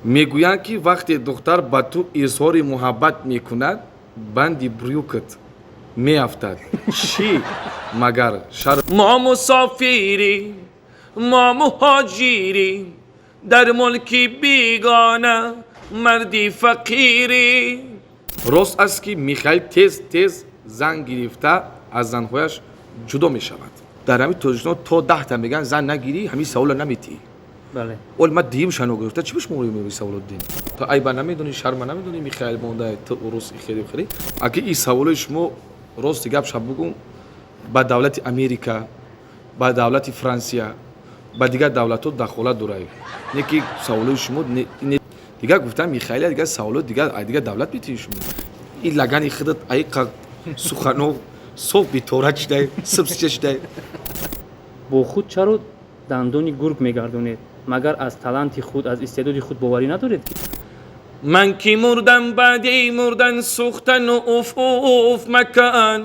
میگویند که وقتی دختر با تو اظهار محبت میکند بندی بریوکت میافتد چی مگر ما مسافری ما مهاجری در ملکی بیگانه مردی فقیری. راست است که میخائیل تز زن گرفته از زنهایش جدا میشود. در همین تاجیکستان تا 10 تا میگن زن نگیری همین سوال نمیتی. بله. اول ما دیم شنو گرفته چی بهش موری میگی سوال دین تا ای با نمیدونی شرم نمیدونی میخائیل مونده تو روس خیلی خیلی اگه این سوال شما راست گپ شب بگم با دولت امریکا با دولت فرانسه با دیگر دولت‌ها دخالت داره. یکی سوال شما دیگه گفتم میخائیل دیگه سوال دیگه دولت میتونی شما این لگن خودت ای سخنو صبح بیتورج ده سبسیچ ده با خود چرا دندانی گرگ میگردونید مگر از تالنت خود از استعداد خود باوری ندارید؟ من کی مردم بعدی مردن سوختن و اوف مکان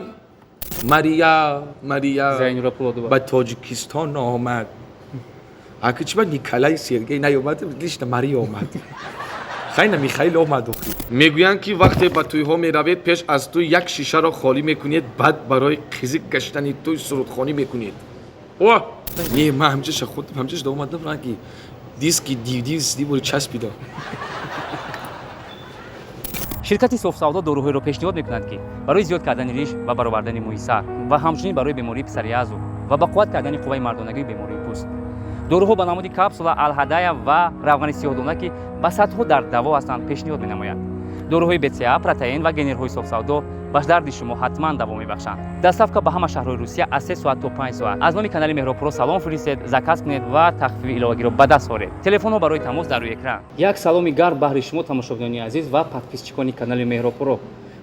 ماریا با تاجیکستان آمد اگه چی با نیکلای سرگی نیومد لیش ماریا آمد خیلی میخائیل آمد میگویند که وقتی با توی ها میروید پیش از توی یک شیشه را خالی میکنید بعد برای خیزی گشتن توی سرودخانی میکنید. اوه نه من همچنش خودم همچنش دا اومدم رنگی دیسکی دی بوری چسبیده. شرکت СОФСАВДО دوره‌ای پیشنهاد می‌کند که برای زیاد کردن ریش و برآوردن موی سر و همچنین برای بیماری پسریازو و با قوت کردن قوای مردانگی بیماری پوست دوره‌ها با نمود کپسولا الهدایا و روغن سیاه‌دانه که با سطح در دوا هستند پیشنهاد می‌نماید. دوره‌های بتیا، پروتئین و گنرهای СОФСАВДО به درد شما حتما دوا می‌بخشند. دستافکا به همه شهرهای روسیه از 3 ساعت تا 5 ساعت از نام کانال مهراب پرو سلام فرستید، زکات کنید و تخفیف الهاگی را به دست آورید. تلفن ها برای تماس در روی اکران. یک سلامی گرم بهر شما تماشاگران عزیز و پادپیسچیکان کانال مهراب پرو.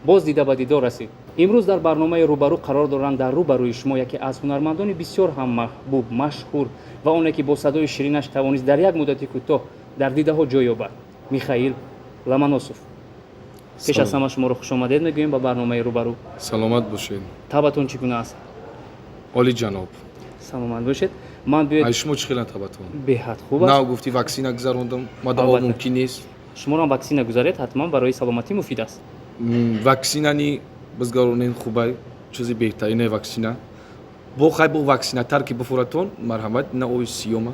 باز دیده به دیدار رسید. امروز در برنامه روبرو قرار دارند در روبروی شما یکی از هنرمندان بسیار هم محبوب، مشهور و اونایی که با صدای شیرینش توانست در یک مدت کوتاه در دیده ها جای یابد. میخائیل لامانوسوف. پیش از همه شما رو خوش آمدید میگوییم با برنامه روبرو. سلامت باشید. تبتون چگونه است؟ عالی جناب. سلامت باشید. من بیاید شما چخیل تبتون؟ بهت خوب است. نه گفتی واکسینه گذروندم. مادام ممکن نیست. شما را واکسینه گذارید حتما برای سلامتی مفید است. واکسینه نی بزگارونین خوبه چیزی بهترینه واکسینه. با واکسینه تر که بفورتون مرحمت نه اوی سیوما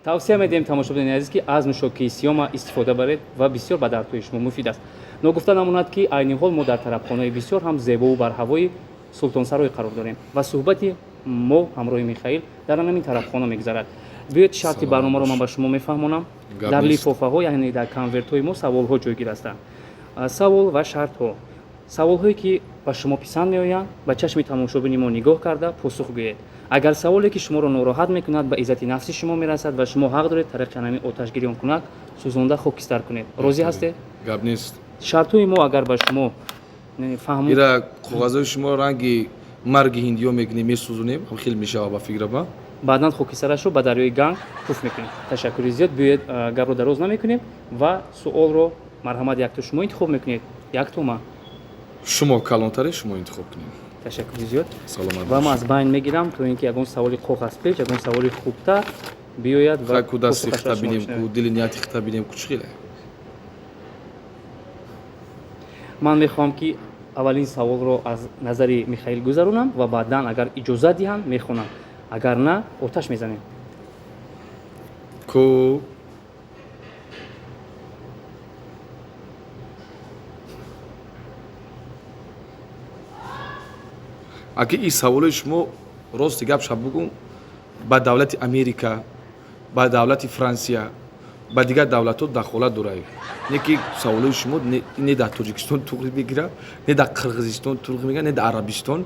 توصیه میدیم تماشاگران عزیز که از نوشابه سیوما استفاده برید و بسیار به درد شما مفید است. نگفته نماند که عین حال ما در طرفخانه بسیار هم زیبا و بر هوای سلطان سرای قرار داریم و صحبتی ما همراه میخائیل در همین طرفخانه میگذرد. بیاید شرط برنامه رو من به شما میفهمونم. در لیفافه ها یعنی در کانورت های ما سوال ها جایگیر هستند. سوال و شرط ها. سوال هایی که به شما پسند میآیند با چشم تماشاگران ما نگاه کرده پاسخ گویید. اگر سوالی که شما را ناراحت میکند به عزت نفسی شما میرسد و شما حق دارید طریق همین آتشگیری آن کند سوزانده خاکستر کنید. راضی هستید؟ گپ نیست. شرطهای ما اگر به شما فهمون ایرا کاغذهای شما رنگی مرگ هندیو میگنیم میسوزونیم هم خیلی میشه با فکر با بعداً خاکسترش رو به دریای گنگ پوف میکنیم. تشکر زیاد. بیاید گپ رو دراز نمیکنیم و سوال رو مرحمت یک تو شما انتخاب میکنید یک تو من شما کلانتره شما انتخاب کنید. تشکر زیاد. سلامت و من از بین میگیرم تو اینکه یگان سوالی کاغذ پیچ یگان سوالی خوبتر بیاید و خاک دست اختا بینیم کو دل نیت اختا بینیم کو چخیله. من میخوام که اولین سوال رو از نظر میخائیل گذرونم و بعداً اگر اجازه دهند میخونم اگر نه آتش میزنیم. کو اگه این سوال شما راست گپ شب بگم با دولت امریکا با دولت فرانسه با دیگر دولت‌ها دخالت داره. یکی سوال شما نه در تاجیکستان توغری بگیره نه در قرقیزستان توغری میگه نه در عربستان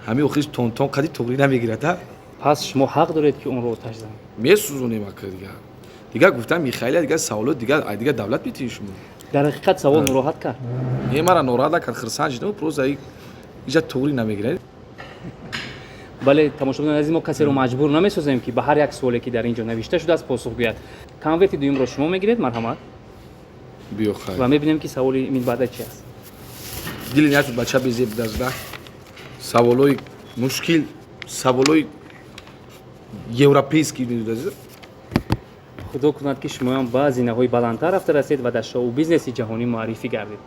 همه آخرش تون قدی توغری نمیگیره تا پس شما حق دارید که اون رو آتش زنید. میسوزونیم دیگه گفتم میخائیل دیگه سوال دیگه دولت میتونی شما در حقیقت سوال ناراحت کرد. یه مرا ناراحت کرد خرسانج نه پروزای ایجا توغری نمیگیره. بله تماشاگران عزیز ما کسی رو مجبور نمی‌سازیم که به هر یک سوالی که در اینجا نوشته شده است پاسخ گوید. کانورت دوم رو شما میگیرید مرحمت. بیو خیر. و می‌بینیم که سوالی این بعد چی است. دل نیت بچه بزیب داشته. سوالای مشکل سوالای یوروپیسکی می‌دازه. خدا کند که شما هم به زینه‌های بلندتر رفته رسید و در شو بیزنس جهانی معرفی گردید.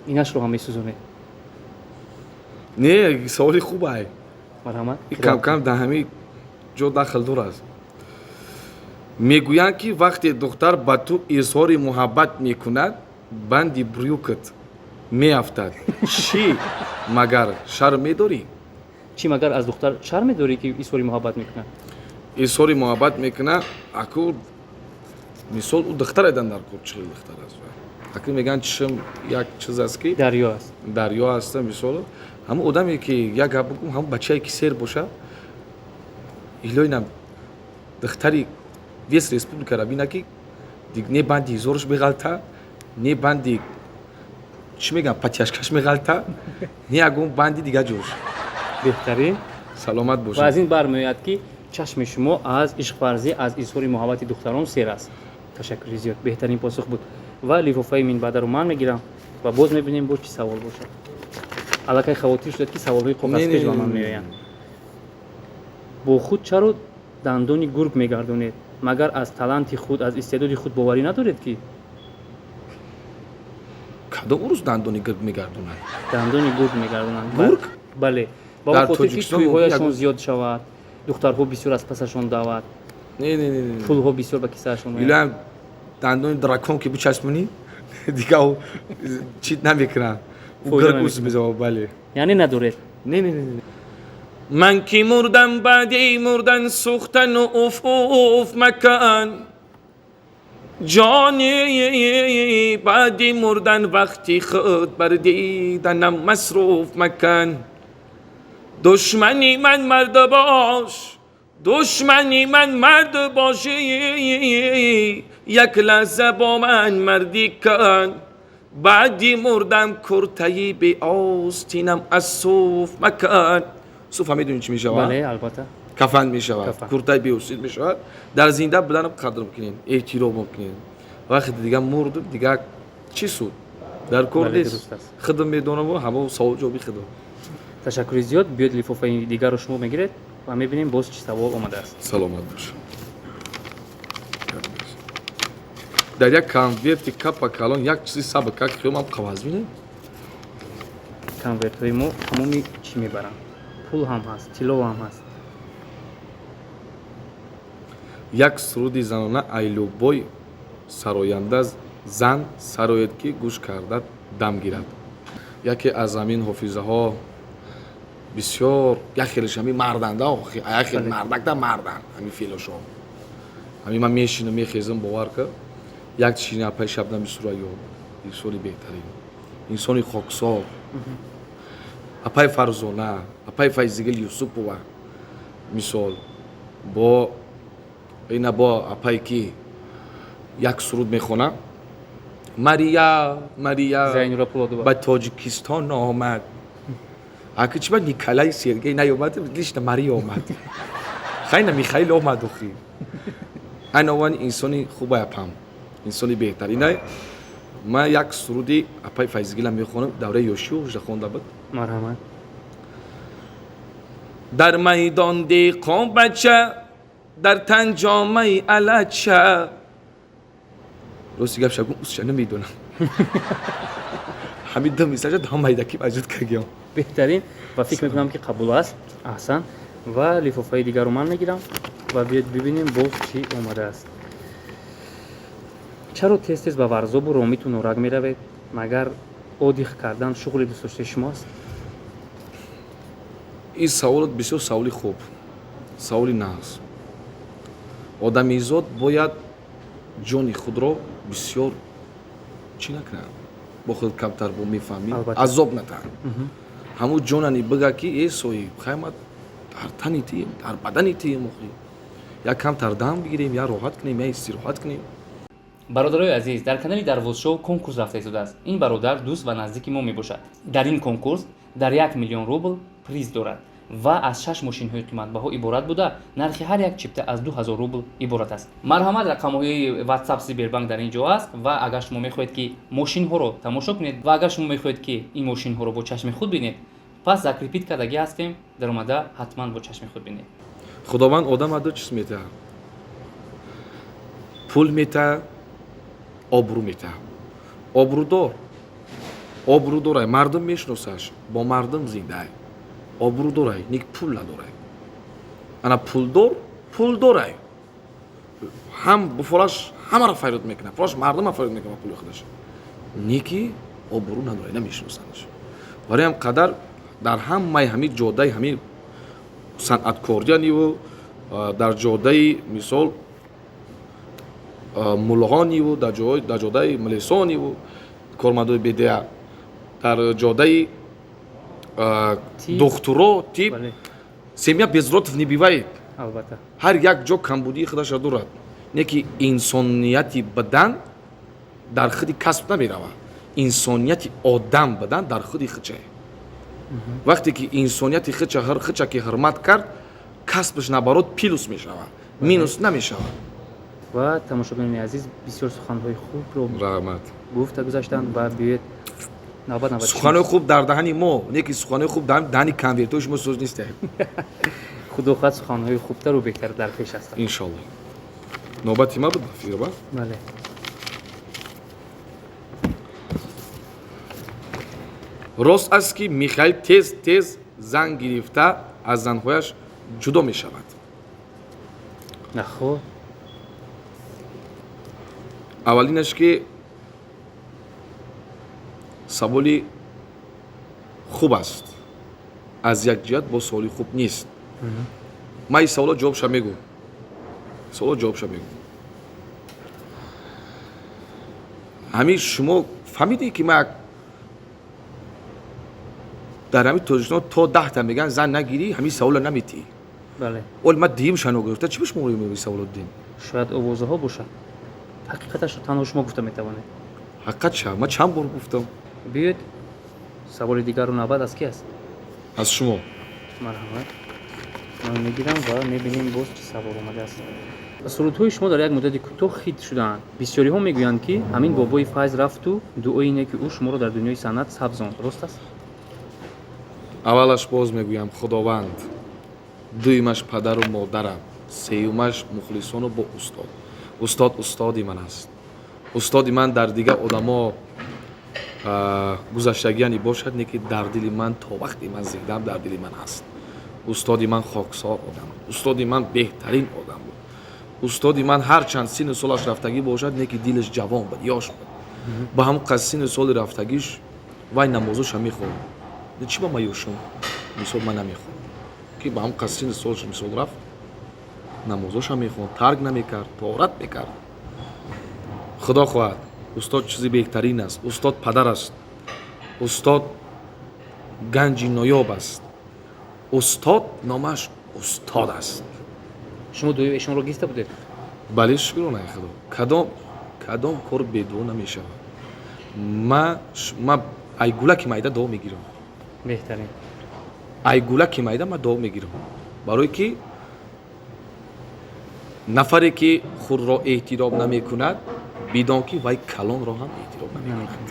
اینش رو هم می‌سوزونه. نه سوالی خوبه. مرحمت. کم کم در همین جو داخل دور است. میگویند که وقتی دختر با تو اظهار محبت میکند بندی بریوکت میافتد. چی؟ مگر شرم میداری؟ چی مگر از دختر شرم می‌داری که اظهار محبت میکنه؟ اظهار محبت میکنه اکو مثال او دختر ایدن در کور چه دختر است. اکو میگن چشم یک چیز است که دریا است. دریا است مثال. همون آدمی که یک گپ بگم همون بچه‌ای که سر باشه ایلوینم دختری ویس ریسپوبلیکا را بینا که دیگه نه بندی زورش بغلطه نه بندی چی میگم پتیاشکش میغلطه نه اگون بندی دیگه جوش بهترین سلامت باشه. و از این برمیاد که چشم شما از عشق ورزی از اظهار محبت دختران سیر است. تشکر زیاد، بهترین پاسخ بود و لیفافه من بعد رو من میگیرم و باز میبینیم باز چی سوال باشه. الکی خواطر شد که سوال‌های قفس پیش به من میآیند. با خود چرا دندانی گرگ میگردونید؟ مگر از تالنت خود از استعداد خود باوری ندارید که کدوم روز دندانی گرگ میگردونن؟ دندانی گرگ میگردونن. گرگ؟ بله. با خاطر که توی‌هایشون زیاد شود، دخترها بسیار از پسشون دعوت. نه پول‌ها بسیار به کیسه‌شون میاد. ایلان دندان دراکون که بچسبونی دیگه او چیت نمیکنه. او گرگ اوس میزه بله. یعنی ندارید. نه من کی مردم بعدی مردن سوختن و افوف مکان جانی بعدی مردن وقتی خود بردیدنم مصروف مکن دشمنی من مرد باش دشمنی من مرد باشی یک لحظه با من مردی کن بعدی مردم کرتهی به آستینم از صوف مکن. صوف هم میدونی چی میشود؟ بله البته. کفن میشود. کرتهی به آستین میشود. در زنده بدنم قدر میکنین، احترام میکنین. وقتی دیگه مرد دیگه چی سود؟ در کردیس خدمت میدونم و همه سوالجوابی خدمت. تشکر زیاد. بیاد لیفافه دیگر رو شما میگیرید و میبینیم باز چی سوال اومده است. سلامت باش. در یک کانورتی کاپا کالون یک چیزی سابقه که خیلی قواز بینه. کانورت های ما تمامی چی میبرن؟ پول هم هست، تیلو هم هست. یک سرودی زنانه ایلوبای سراینده زن سراید که گوش کرده دم گیرد. یکی از زمین حافظه ها بسیار یک خیلیش همی مردنده ها خیلی مردک ده مردن همی فیلش ها همی من میشینم میخیزم باور که یک چینه اپای شبنمی سورایو انسانی بهترین انسانی خاکسار اپای فرزانه اپای فیزیگل یوسف و مثال با اینا با اپای که یک سرود میخونه مریا به تاجیکستان آمد اگه چی با نیکلای سرگی نیومد لیشت مریا آمد خیلی میخائیل آمد خی انا وان انسانی خوبه اپام انسانی بهتر اینه ما یک سرودی اپای فیزیگل میخونم دوره یوشیو خونده بود. مرحمت. در میدان دیقان بچه در تن جامعه علچه راستی گفت شگون اوست چه نمیدونم همین دو میساجه دام هایدکی وجود کگیم. بهترین و فکر میکنم که قبول است. احسن. و لیفافه دیگر رو من میگیرم و بیاد ببینیم باز چی اومده است. چرا تست به ورزاب و رامیتون رگ میروید؟ مگر آدیخ کردن شغل دوست داشته شماست؟ این سوالات بسیار سوالی خوب سوالی ناز آدمیزاد باید جان خود را بسیار چی نکنن با خود کمتر با میفهمی عذاب نتن همون جانانی بگه که ای سوی خیمت در تنی تیم در بدنی تیم مخی یا کمتر دم بگیریم یا راحت کنیم یا استراحت کنیم. برادرای عزیز در کانال دروازه شو کنکورس رفته شده است. این برادر دوست و نزدیک ما میباشد. در این کنکورس در 1 میلیون روبل پریز دارد و از 6 ماشین های قیمت بها عبارت بوده. نرخ هر یک چیپته از 2000 روبل عبارت است. مرحمت رقم های واتساپ سیبربانک در اینجا است و اگر شما میخواهید که ماشین ها رو تماشا کنید و اگر شما میخواهید که این ماشین ها رو با چشم خود ببینید پس ذکر ریپیت کردگی هستیم در اومده حتما با چشم خود ببینید. خداوند آدم دو چیز میده، پول میده، آبرو میده. آبرو داره، مردم میشناسش، با مردم زنده ای. آبرو داره، نیک پول نداره. انا پول داره. هم بفلاش همه را فریاد میکنه، فلاش مردم را فریاد میکنه پول خودش. نیکی آبرو نداره، نمیشناسنش. ولی هم قدر در همین جاده همین صنعتکاری و در جاده مثال ملغانی و در جاده ملیسانی و کارمندای بیده در جاده دکترا تیپ سیمیا بزرگت نبیوید. البته هر یک جا کمبودی خودش دارد. نه که انسانیتی بدن در خودی کسب نمی‌رود. انسانیتی آدم بدن در خودی خچه. وقتی که انسانیتی خچه که حرمت کرد کسبش نبرد پیلوس میشود، مینوس نمیشود. و تماشاگران عزیز بسیار سخن‌های خوب رو رحمت گفت گذاشتن و بیاید نوبت سخن‌های خوب در دهن ما، نه که سخن‌های خوب در دهن کنورتوش ما سوز نیست. خدا خواهد سخن‌های خوبتر و بهتر در پیش است. ان شاء الله. نوبت ما بود فیربا. بله. راست است که میخائیل تیز زن گرفته از زنهایش جدا می شود. نخو. اولینش که سوالی خوب است. از یک جهت با سوالی خوب نیست. من این سوالا جوابش میگم. همین شما فهمیدی که من در همین توجیهات تا 10 تا میگن زن نگیری همین سوالا نمیتی. بله. اول ما دیم شنو گرفته چی بهش موری میگی سوال دین؟ شاید اوازه ها باشد. حقیقتش تنها شما گفته میتوانه. حقیقت چه؟ من چند بار گفتم. بیاید سوال دیگر رو نبود از کی است؟ از شما. مرحبا. من میگیرم و میبینیم باز چه سوال اومده است. سرودهای شما در یک مدت کوتاه خیت شدند. بسیاری ها میگویند که همین بابای فیض رفت و دعای اینه که او شما رو در دنیای صنعت سبزاند. درست است؟ اولش باز میگویم خداوند، دویمش پدر و مادرم، سومش مخلصان و با استادی من است. استادی من در دیگه آدما گذشتگیانی باشد، نه که در دل من تا وقتی من زیدم در دل من هست. استادی من خاکسار آدم، استادی من بهترین آدم بود. استادی من هر چند سین سالش رفتگی باشد، نه که دلش جوان بود، یاش بود. با هم قصین سال رفتگیش وای نمازش میخوند. چی با ما یوشم؟ مثال من نمیخوند. که با هم قصین سالش مثال رفت نمازش میخوند، ترک نمیکرد، طهارت میکرد. خدا خواهد استاد چیزی بهترین است. استاد پدر است. استاد گنجی نایاب است. استاد نامش استاد است. شما دوی ایشون رو گیسته بودید؟ بله شکرانه خدا. کدام کار بدون نمیشه. ما ایگولا که مایده دو میگیرم. بهترین. ایگولا که مایده ما دو میگیرم. برای که نفری که خود را احترام نمیکند بدان که وای کلان را هم احترام نمیکند.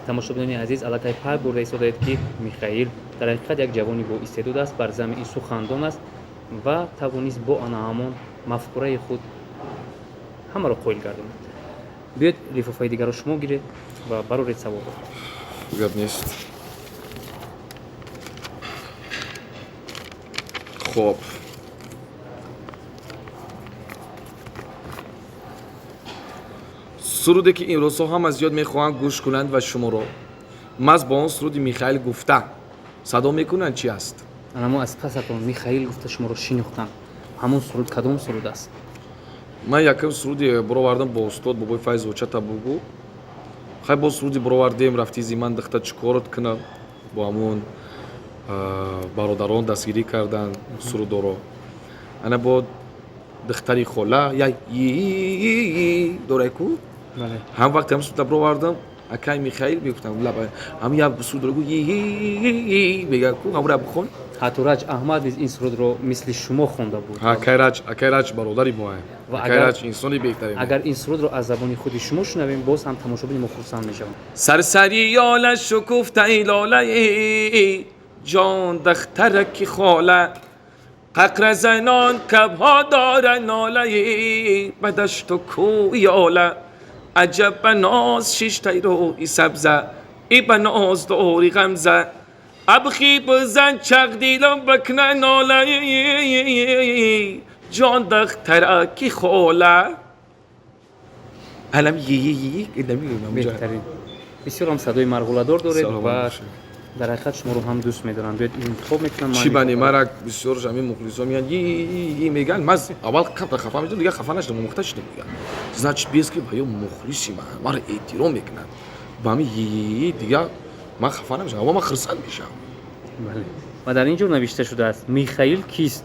تماشاگران عزیز، البته پای برده ایستادید که میخائیل در حقیقت یک جوانی با استعداد است، بر زمین سخنران است و توانست با آن همان مفکوره خود همه را قائل گرداند. بیاید لفافه دیگر را شما گیرید و برارید سوال. گپ نیست. خب سرودی که این روزها هم از یاد میخواهند گوش کنند و شما رو مز با اون سرودی میخائیل گفته صدا میکنند چی است؟ اما از پس اتون میخائیل گفته شما رو شناختم. همون سرود کدام سرود است؟ من یکم سرودی برآوردم با استاد بابای فیض وچت بگو. خیلی با سرودی برآوردیم رفتی زیمان دخته چیکارت کنم با همون برادران دستگیری کردن سرود رو. انا با دختری خوله یا دورایکو هم وقت هم سرود برآوردم اکای میخائیل میگفتم لب هم یا سرود رو میگه کو هم رو بخون. حتورج احمد این سرود رو مثل شما خونده بود. اکایرج برادری ما اکایرج انسانی بهترین. اگر این سرود رو از زبان خود شما شنویم باز هم تماشاگران ما خرسند میشن. سرسری یاله شکفته لاله جان دخترک خاله ققر زنان کبها دارن نالهی به دشت و کوی آله عجب بناز شش تیرو ای سبزه ای بناز دوری غمزه ابخی بزن چق دیلم بکنه نالهی جان دختر کی خوله علم بهترین بسیار هم صدای مرغوله‌دار دارید و در حقیقت شما رو هم دوست می‌دارن بیاید انتخاب می‌کنن چی بانی مرا بسیار جمعی مخلصا میگن میگن من اول قبل خفا میشدم دیگه خفا نشدم مختش نمیگن значит بیس که بیا مخلصی من مرا احترام میکنن با من دیگه من خفا نمیشم اما من خرسند میشم بله و در اینجور نوشته شده است میخائیل کیست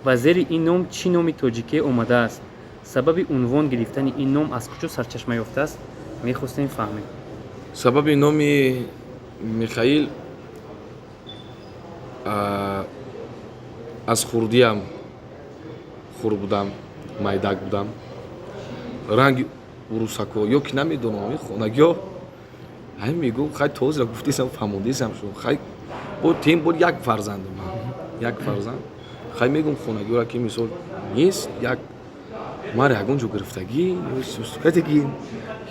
و زیر این نام چی نامی تاجیکی اومده است سبب عنوان گرفتن این نام از کجا سرچشمه یافته است می‌خواستیم فهمیم سبب نامی میخائیل از خوردیم خور بودم مایدک بودم رنگ عروسکو یا که نمیدونم خونگی ها همین میگو خیلی توضیح گفتیسم فهموندیسم شد خیلی بود تیم بود یک فرزند من یک فرزند خیلی میگم خونگی را که مثال نیست یک ما را یکون جو گرفتگی سوستکتگی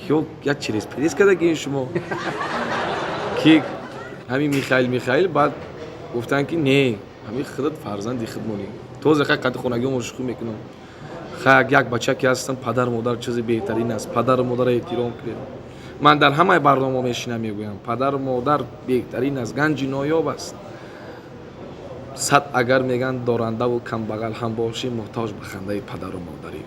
یا یک چیز پریز کردگی شما که همین میخائیل بعد گفتن که نه همین خودت فرزندی خودمونی تو زخه قد خونگی مشخو میکنم خیلی یک بچه که هستن پدر مادر چیز بهترین است پدر مادر احترام کنید من در همه برنامه میشینم میگویم پدر مادر بهترین است گنج نایاب است صد اگر میگن دارنده و کم بغل هم باشی محتاج به خنده پدر و مادری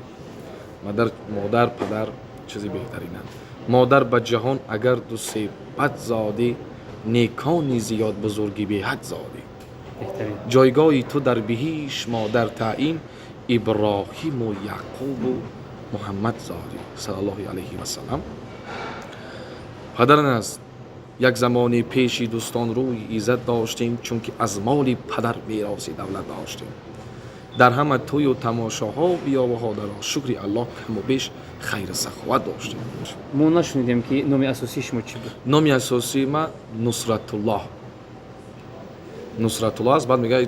مادر پدر چیزی بهترین است مادر به جهان اگر دو سه بد زادی نیکانی زیاد بزرگی به حد زادی جایگاهی تو در بهیش مادر تعیین ابراهیم و یعقوب و محمد زادی صلی الله علیه و سلم پدر است یک زمانی پیشی دوستان روی ایزد داشتیم چون که از مال پدر میراث دولت داشتیم در همه توی و تماشاها و بیاوها در شکر الله کم و بیش خیر سخاوت داشتیم ما نشنیدیم که نام اساسی شما چی بود نام اساسی ما نصرت الله است بعد میگه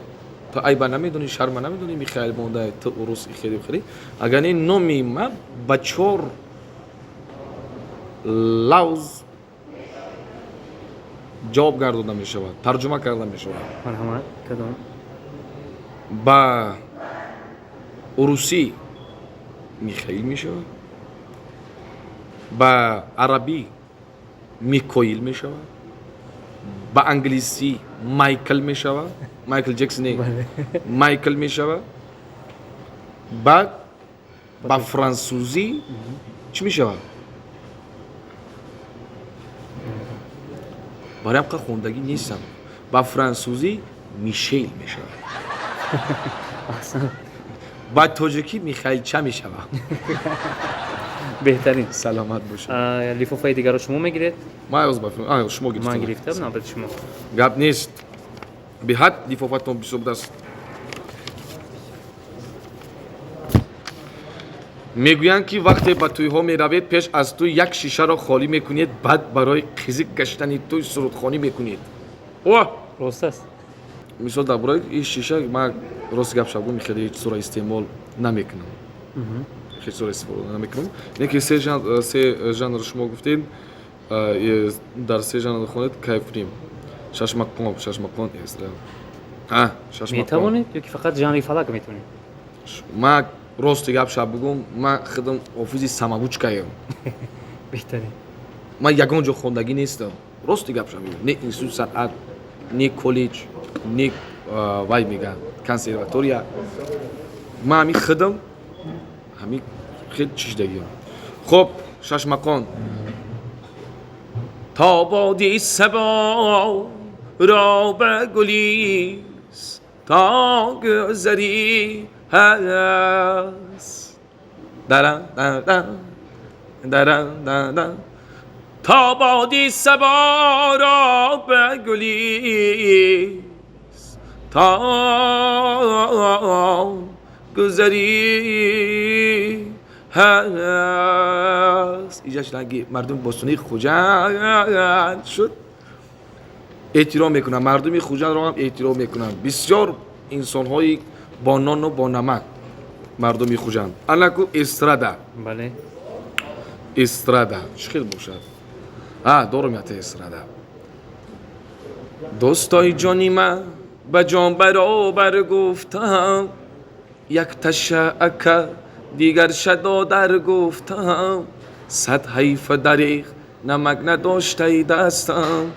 تو عیبا نمیدونی شرم نمیدونی میخائیل مونده تو عروس خیلی خیلی اگر این نامی ما با 4 لفظ جواب گردوده می شود ترجمه کرده می شود مرحمت کدام با عروسی میخائیل می شود با عربی میکائیل می شود با انگلیسی مایکل می شود مایکل جکسون مایکل می شود بعد با فرانسوزی چی می شود برایم که خوندگی نیستم با فرانسوزی میشیل می شود با تاجیکی میخائیل چه می شود بهترین سلامت باشید لیفافای دیگر رو شما میگیرید ما از بفرمایید شما گرفتید من گرفتم نبود شما گپ نیست به حد لیفافتون بیسوب دست میگویند که وقتی به توی ها میروید پیش از توی یک شیشه را خالی میکنید بعد برای خیزی گشتن توی سرودخوانی میکنید راست است مثال در برای این شیشه من راست گپ شب خیلی هیچ سورا استعمال نمیکنم هیچ سورا استفاده نمیکنم اینکه سه ژانر شما گفتید در سه ژانر خونید کیفریم ششمقان است ششمقان میتوانید یا که فقط ژانر فلک میتونید ما راست گپ شب بگم من خودم حافظ سماوچکایم بهترین من یگان جو خوندگی نیستم راست گپ شب نه اینستیتوت صنعت نه کالج نه وای میگن کنسرواتوریا ما همین خودم همین خیلی چیز دیگه خب ششمقان تا بادی سبا را به گلیس تا گذری هست درن تا بادی سبا را به گلیس تا گذری هست اینجاش نگی مردم بستانی خوجند شد احترام میکنن مردمی خوجند رو هم احترام میکنن بسیار انسان های با نان و با نمک مردم میخوشند. الکو استرادا بله استرادا چخیل باشد. دارم یه استرادا. دوستای جانی من به جان برابر گفتم، یک تشعک دیگر شدا در گفتم، صد حیف دریغ نمک نداشته ای دستم،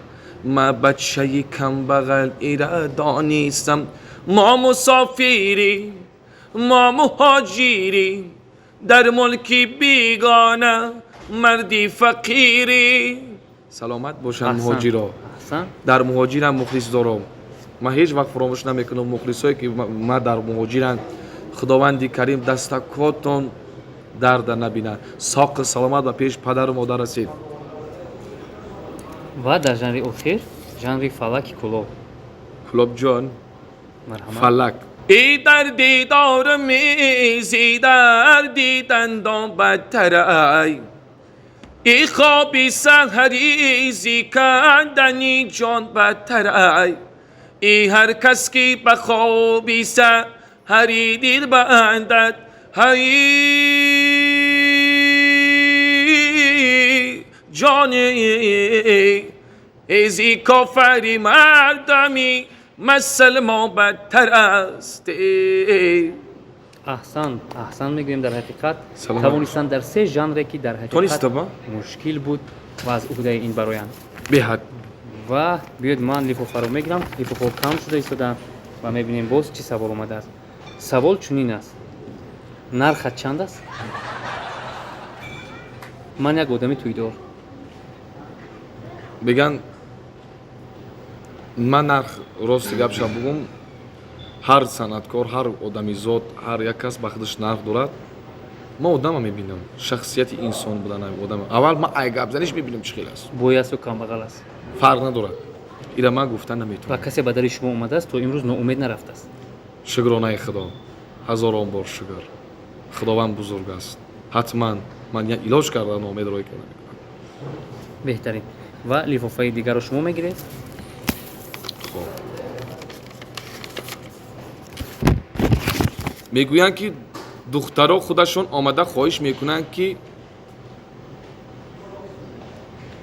ما بچه کم بغل ایره دانیستم. ما مسافری ما مهاجری در ملکی بیگانه مردی فقیری. سلامت باشن مهاجرا. در مهاجرم مخلص دارم. ما هیچ وقت فراموش نمیکنم مخلصایی که ما در مهاجرن. خداوند کریم دستکاتون درد نبینه. ساق سلامت و پیش پدر و مادر رسید. و در ژانر اخیر ژانر فلک کلوب. کلوب جان مرحبا. فلک. ای در دیدار میزی در دیدندان بدترای، ای خوابی سحری زی کندنی جان بدترای، ای هر کس که به خوابی سحری دل بندد، هی جانی ازی کافری مردمی مثل ما بدتر است. احسان میگویم در حقیقت توانستن در سه ژانری که در حقیقت مشکل بود و از عهده این برایند بهت. و بیاید من لیفوفا رو میگیرم. لیفوفا کم شده ایستاده و میبینیم باز چی سوال اومده است. سوال چنین است: نرخت چند است؟ من یک آدمی تویدار. بگن من نرخ راستی گپ شب بگم، هر صنعتکار، هر آدمی زاد، هر یک کس به خودش نرخ دارد. ما آدم میبینم، شخصیت انسان بودن آدم. اول ما ای گپ زنیش میبینم چه خیلی است. بوی است و کم بغل است. فرق ندارد. اینا من گفتن و نمیتونم. کسی به در شما اومده است تو امروز ناامید نرفته است. شکرانه خدا. هزاران بار شکر. خداوند بزرگ است. حتما من یک علاج کردم ناامید روی کنم. بهترین. و لیفافای دیگر رو شما میگیرید. میگویند که دخترها خودشون آمده خواهش میکنند که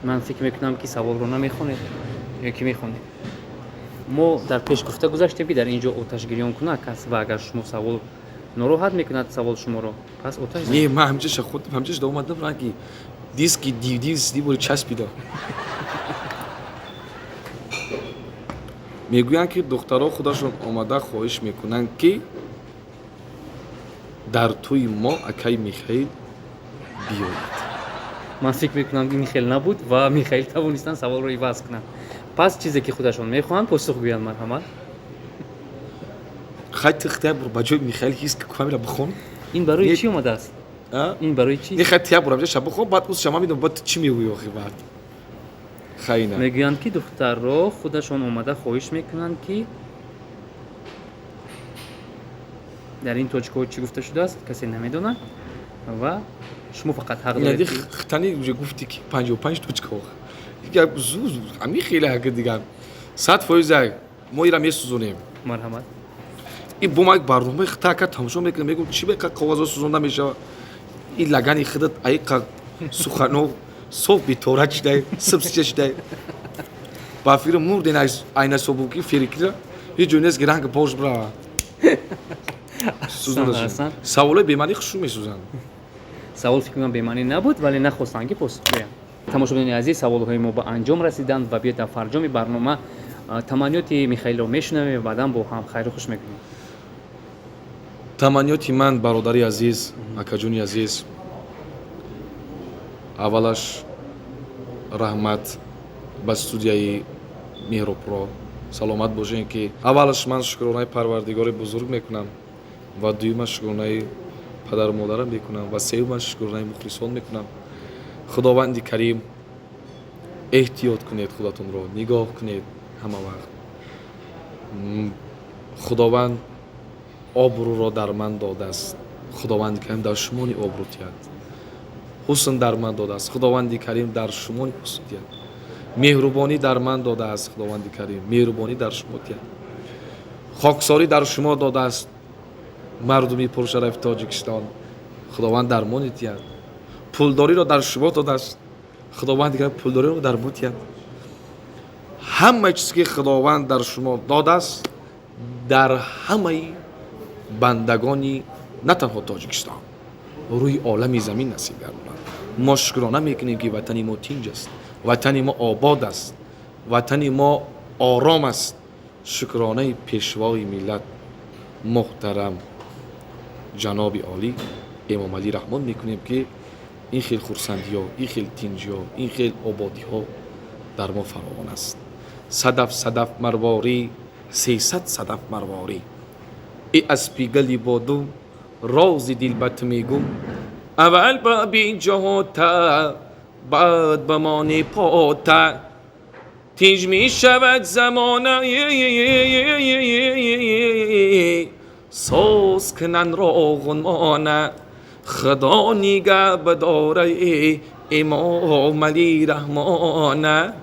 من فکر میکنم که سوال رو نمیخونید یا که میخونید. ما در پیش گفته گذاشتیم که در اینجا آتش گریان کنه کس و اگر شما سوال ناراحت میکند سوال شما رو پس آتش نه من همچنش خودم همچنش دا اومدم برای که دیسکی دیویدی بوری چسبیده. میگویند که دخترها خودشون آمده خواهش میکنند که در توی ما اکای میخائیل بیاید. من فکر میکنم که میخائیل نبود و میخائیل توانستن سوال رو عوض کنن. پس چیزی که خودشون میخوان پاسخ گویند. مرحمت. خط اختیار برو بجای میخائیل هیست که کاملا بخون. این برای چی اومده است؟ این برای چی؟ این خط اختیار برو بجای شب بخون بعد شما میدونم بعد چی میگویی آخه بعد. خیلی. میگویند که دخترها خودشون اومده خواهش میکنند که در این توچکو چی گفته شده است کسی نمیدونه و شما فقط حق دارید. یعنی خطانی گفتی که 55 توچکو. دیگه زوز همین خیلی حق دیگه 100% ما ایران میسوزونیم. مرحمت. این بومک برنامه خطا کرد تماشا میکنم میگم چی به کاغذ سوزونده میشه. این لگانی خودت ایقا سخنو صوب بیتورج ده سبسیچ ده با فیر مور دین اینا صوبوکی فیریکلا یه جونیس گرانگ پوش برا سوزونده. سوال بیماری خوشو میسوزن. سوال فکر کنم بیماری نبود ولی نخواستن که پاسخ بدن. تماشاگران عزیز سوال‌های ما به انجام رسیدند و بیاید در فرجام برنامه تمنیات میخائیل رو میشنویم و بعداً با هم خیر و خوش میکنیم. تمنیات من برادری عزیز اکاجونی عزیز اولش رحمت به استودیوی مهرب رو سلامت باشین که اولش من شکرانه پروردگار بزرگ میکنم و دویمش شکرانه پدر و مادرم میکنم و سومش شکرانه مخلصان میکنم. خداوند کریم احتیاط کنید خودتون رو نگاه کنید همه وقت. خداوند آبرو را در من داده است. خداوند کریم در شما آبرو تیاد. حسن در من داده است. خداوند کریم در شما حسن تیاد. مهربانی در من داده است. خداوند کریم مهربانی در شما تیاد. خاکساری در شما داده است. مردمی پرشرف تاجیکستان خداوند درمانت کرد. پولداری را در شما داده است، خداوند دیگر پولداری را در ما کرد. همه چیزی که خداوند در شما داده است در همه بندگانی نه تنها تاجیکستان روی عالم زمین نصیب گرداند. ما شکرانه میکنیم که وطن ما تنج است، وطن ما آباد است، وطن ما آرام است. شکرانه پیشوای ملت محترم جناب عالی امام علی رحمان میکنیم که این خیل خورسندی ها، این خیل تنجی ها، این خیل آبادی ها در ما فراوان است. صدف مرواری 300 صدف مرواری ای از پیگلی بادم راز دلبت میگم اول با بی جهاتا بعد بمانی پاتا تیج می شود زمانه ساز کنن راغن مانه خدا نیگه بداره امام علی رحمانه.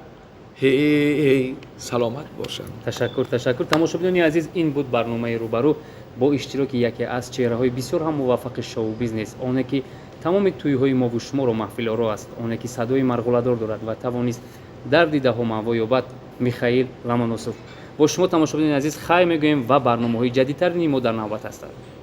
هی سلامت باشن. تشکر. تماشاگران عزیز، این بود برنامه روبرو با اشتراک یکی از چهره‌های بسیار هم موفق شو بیزنس، آنه که تمام توی‌های ما و شما رو محفل آرا است، آنه که صدای مرغله‌دار دارد و توانست در دیده ها معوا یابد. میخائیل لامانوسوف با شما تماشاگران عزیز خیر میگوییم و برنامه‌های جدیدتر ما در نوبت است.